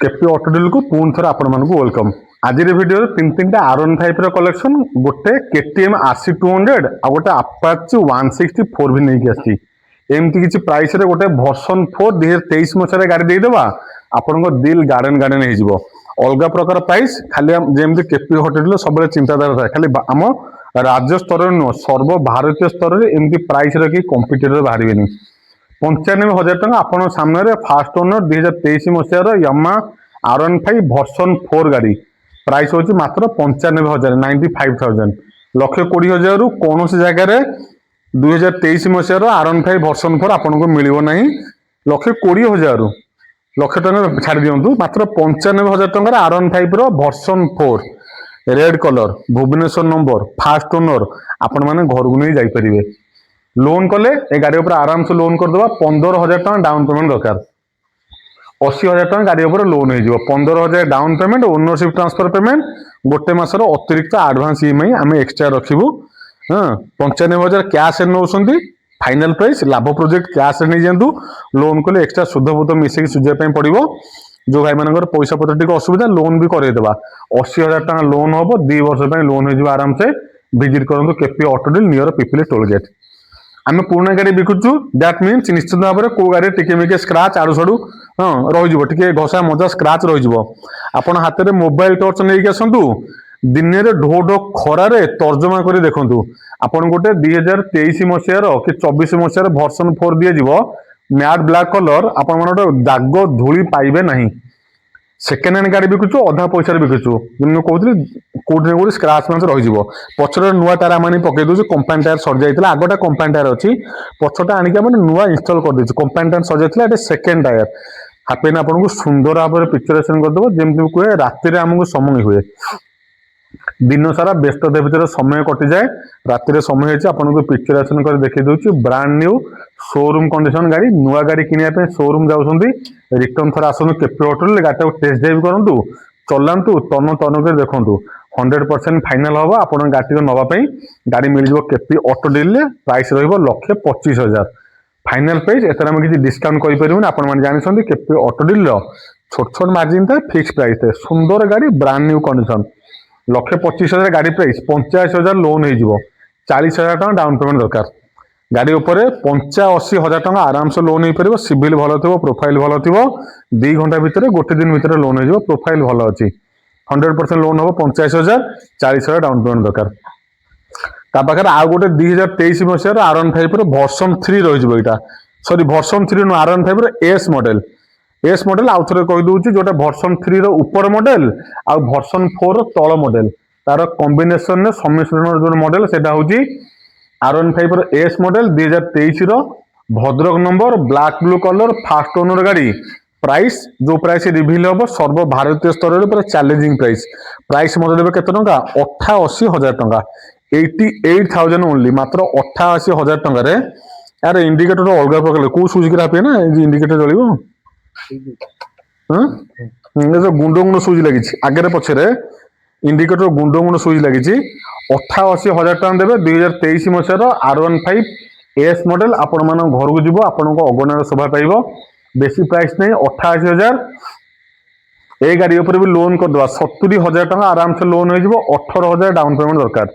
KP auto deal को पुणी थर आपण मानक वेलकम। आज भिडियो तीन टा R15 कलेक्शन गोटे केटीएम RC200 आ गोटे अपाचे 164 भी नहीं आसी एमती किसी प्राइस रे गोटे वर्सन 4 2023 मसीह गाड़ी देदेबा आपण दिल गार्डन गार्डन हो अलग प्रकार प्राइस खाली जमी केपी ऑटो डील सब चिंताधारा था खाली आम राज्य स्तर नुह सर्व भारतीय स्तर में एमती प्राइस रखी कंपिटिटर बाहर 95,000 टका आपण सामने फास्ट ओनर 2023 मसीहार यामा R15 वर्सन 4 गाड़ी प्राइस होची मात्र 95,000 95,000 1,20,000 रु कौन सी जगह 2023 मसीहार R15 वर्सन 4 आपन को मिलिबो नहीं 1,20,000 रु लक्ष टका छाड़ दियंतु मात्र 95,000 टका R15 रो version 4 red colour Bhubaneswar number first owner आपण माने घर को नहीं जाई परिबे लोन कले ए गाड़ी ऊपर आराम से लोन कर दबा 15,000 टका डाउन पेमेंट दरकार 80,000 टका गाड़ी ऊपर लोन हो 15,000 down payment ownership transfer payment गोटे मासर अतिरिक्त एडवांस ईएमआई आम एक्सट्रा रखिबू। हाँ 95,000 कैश नौ फाइनल प्राइस लाभ प्रोजेक्ट कैश नहीं जातु लोन कले एक्सट्रा सुध बुध मिसेक सुझाई पड़ो जो भाई मान पैसा पत्र टी असुविधा लोन भी करदेवा 80,000 टका लोन हम 2 वर्ष लोन हो आराम से विजिट करूँ KP auto deal near Pipili toll gate आम पुराना गाड़ी बिकुचु दैट मीन्स निश्चित भाव में कौ गाड़ी टिके मिके स्क्राच आड़ू साड़ू हाँ रही घसा मजा स्क्राच रही आपण हाथ में मोबाइल टर्च नहीं आसतु दिन में ढो ढो खरार तर्जमा कर देखु आपन गोटे 2023 मसीहार कि 24 मसीहार वर्सन 4 दिज्व मैट ब्लैक कलर आपण दाग धूली पाइबे नहीं सेकेंड हैंड गाड़ी बिकुचु अधा पैसा बिकुचु जमी कहते कौटे स्क्राच मास रही पचर नुआ टायर आम पकई दूसरे कंपानी टायर सर जाइए आगटा कंपानी टायर अच्छी पछटा आणिक नुआ इनस्टल कर देछु कंपानी टायर सर जाइए सेकेंड टायर हापेन आपको सुंदर भाव में पिक्चरेसन करदेव जमी कहे राति आमको समय हुए दिन सारा व्यस्तता भितर समय कटि जाए राति समय आपको पिक्चरेसन कर देखी दूसरी ब्रांड न्यू शोरूम कंडीशन गाड़ी नुआ गाड़ी किनिया शोरूम जाऊँगी रिटर्न थर आसतु केपी ऑटो गाड़ी टेस्ट ड्राइव करूँ चलातु तन तन कर देखूँ 100% फाइनाल हम आप गाड़ी नापी गाड़ी मिल जाए केपी ऑटो डील प्राइस रही फाइनाल प्राइस एथर आम किसी डिस्काउंट करें आपने जानते केपी ऑटो डील छोट छोट मार्जिन था फिक्स प्राइस थे सुंदर गाड़ी ब्रांड न्यू कंडीशन 1,25,000 गाड़ी प्राइस 85,000 लोन हो 40,000 टका डाउन पेमेंट दरकार गाड़ी उपर 85,000 टका आराम से लोन हो पार सिविल भल थो प्रोफाइल भल थो 2 घंटा भितर गोटे दिन भितर लोन हो प्रोफाइल भल अच्छी 100% लोन हम 85,000 40,000 डाउन पेमेंट दरकार पाखे आउ गोटे 2023 मसीहार R15 वर्सन 3 रही सरी वर्सन 3 नु R15 एस मॉडल आउ थे कहीदे जो वर्सन 3 रो ऊपर मॉडल आ वर्सन 4 तल मॉडल तार कॉम्बिनेशन सम्मिश्रण जो मॉडल सेटा होची R15 एस मॉडल 2023 रो Bhadrak number black blue colour first owner गाड़ी प्राइस जो प्राइस रिवील हम सर्व भारतीय स्तर में पूरा चैलेंजिंग प्राइस मत देवे केते टंका 88,000 टंका 88,000 ओनली मात्र 88,000 टंका यार इंडिकेटर अलग प्रकार कौ सुज ग्राफ ना इंडिकेटर चलो गुंड गुंड सुज लगी आगे पछे इंडिकेटर गुंड गुंड सुज लगी 88,000 टका देवे 2023 मसीहार R15 एस मॉडल आपण मान घर को जीव आपण अगणार शोभा पाइब बेसी प्राइस नहीं 88,000 ए गाड़ी ऊपर भी लोन करदे 70,000 टका आराम से लोन हो 18,000 डाउन पेमेंट दरकार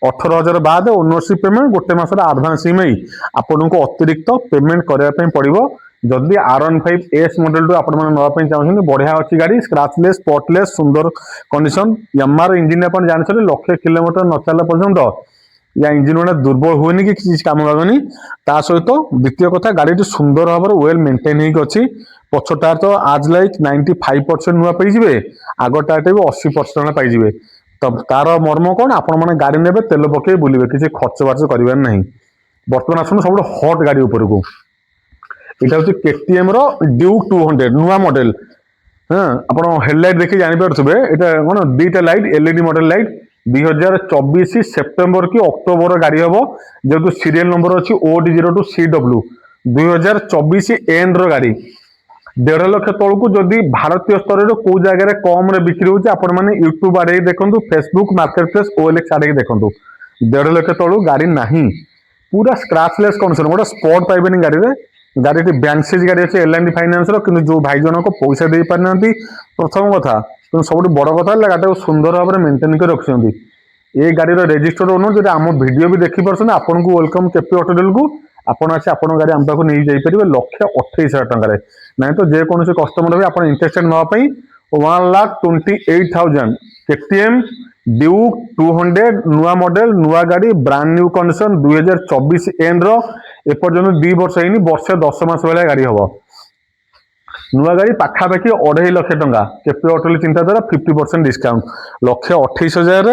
18,000 बाद ओनरशिप पेमेंट गोटे मासर एडवांस ईएमआई आपन को अतिरिक्त पेमेंट करने पड़ो जदि R15 एस मॉडल टू आपण नापी चाहते बढ़िया अच्छी गाड़ी स्क्राचलेस स्पॉटलेस सुंदर कंडीशन यामार इंजिन आप जानते 1,00,000 किलोमीटर न चला पर्यंत या इंजिन गुड़ा दुर्बल हुए कि किसी काम लगनी ता सहित द्वितीय कथा गाड़ी सुंदर भाव में वेल मेंटेन होगी पछ टायर तो आज लाइक 95% नुआ पाइबे आग टायर भी 80% पाइबे तो तार मर्म कौन आपण गाड़ी ने तेल पकई बुले किसी खर्च बार्च कर बर्तमान आसुन सब हट गाड़ी उपरकू यहाँ हूँ केटीएम ड्यूक 200 नुआ मॉडल हाँ आप हेडलाइट देखिए जानीपे यहाँ कौन 2टा light LED model light 2024 September कि अक्टोबर गाड़ी हम जेहतु सीरियल नंबर अच्छी OD02 CW 2024 एंड रो गाड़ी 1.5 लाख तौक जदि भारतीय स्तर में कौ जगह कम बिक्री होती आपण मैंने यूट्यूब आड़े देखो फेसबुक मार्केट प्लेस OLX आड़े देखो 1.5 लाख तौक गाड़ी ना पूरा स्क्राचलेस कंडीशन गोटे स्पॉट पाइबेनि गाड़ी में गाड़ी बैंक सीज गाड़ी अच्छे L&T फाइनान्स कि जो भाई जनक पैसा दे पारि ना प्रथम कथा कि सब बड़ कथा गाड़ी को सुंदर भाव में मेंटेन कर रखिंट ये गाड़ी रेजिस्टर्ड ओनर जब आम वीडियो भी देखिए आपन को वेलकम केपी ऑटो डील को आपन आसी आपन गाड़ी आम पाक नहीं जापर 1,28,000 टकर ना तो जेकोसी कस्टमर भी आप इंटरेस्टेड नापी 1,28,000 KTM ड्यूक 200 नुआ मॉडल नुआ गाड़ी ब्रांड न्यू कंडीशन 2024 एंड एपर्यंत 2 वर्ष है वर्षे 10 मास भाई गाड़ी हम नुआ गाड़ी पाखापाखि 2.5 लाख टंका केपी ऑटो चिंताधारा 50% discount 1,28,000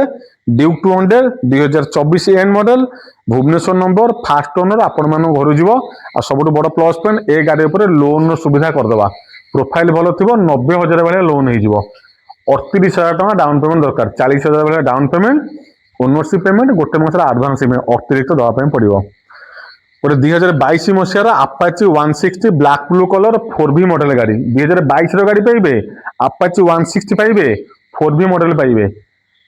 Duke 200 2024 end model Bhubaneswar number first owner आपण मान घर जीव आ सब बड़ प्लस पॉइंट ए गाड़ी पर लोन सुविधा करदे प्रोफाइल भल थी 90,000 भाई लोन हो 38,000 टका डाउन पेमेंट दरकार 40,000 भाई डाउन पेमेंट ओनरशिप पेमेंट गोटे मसर आडभांस अतिरिक्त दवाई पड़ो गोटे 2022 मसीहार Apache 160 black blue colour 4V model गाड़ी 2022 गाड़ी पाइबे आपाची 160 पाइबे 4V मॉडल पाइबे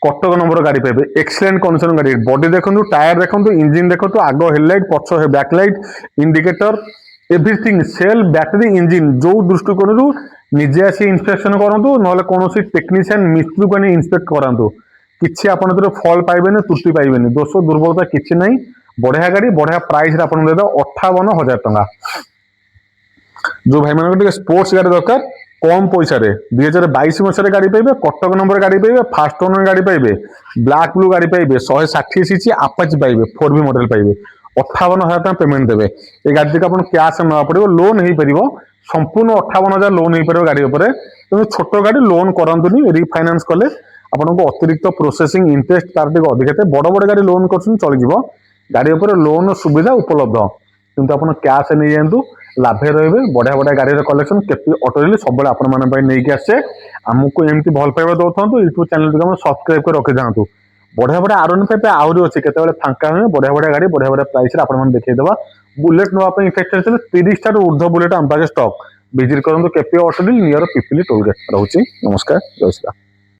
कटक नंबर गाड़ी पाइबे एक्सीलेंट कंडीशन गाड़ी बॉडी देखो टायर देखो इंजिन देखो आग हेडलाइट पछ backlight indicator everything cell battery engine जो दृष्टिकोण निजे आसी इन्स्पेक्शन करूँ ना कौन टेक्नीशियन मिस्त्री को इन्स्पेक्ट करातु किसी आपड़ फल पाइबे त्रुटि पाइबे दोष दुर्बलता किसी ना बढ़िया गाड़ी बढ़िया प्राइस आपको दे 58,000 टका जो भाई मान स्पोर्ट्स गाड़ी दरकार कम पैसा 2022 मसीह गाड़ी पाइबे कटक नंबर गाड़ी पाइबे फास्ट ओनर गाड़ी पाइबे ब्लैक ब्लू गाड़ी पाइबे 160 सीसी आपाची पाइबे 4V मॉडल पाइबे 58,000 टका पेमेंट देवे ये गाड़ी को आप कैश ना पड़ो लोन हो पार संपूर्ण 58,000 लोन हो पार गाड़ी उपर तेणु छोट गाड़ी लोन करतुनि रिफाइनान्स कले आपको अतिरिक्त प्रोसेसिंग इंटरेस्ट तार टे अधिक बड़ बड़ गाड़ी लोन कर चल गाड़ी उपर लोन सुविधा उपलब्ध किंतु आप कैश नहीं जातु लाभे रहे बढ़िया बढ़िया गाड़ी कलेक्शन केपी ऑटो डील सब नहीं आसे आमको एमती भल पाइबा दौरान यूट्यूब चैनल को सब्सक्राइब कर रखी था बढ़िया बढ़िया R15 आहरी अच्छी केते फांका हुए बढ़िया बढ़िया गाड़ी बढ़िया बढ़िया प्राइस आप देखा बुलेट नापी इफेक्टेड 30 टा ऊर्ध्व बुलेट आम पाखे स्टक विजिट करूँ KP auto deal near Pipili toll gate रोचे नमस्कार जय श्री राम।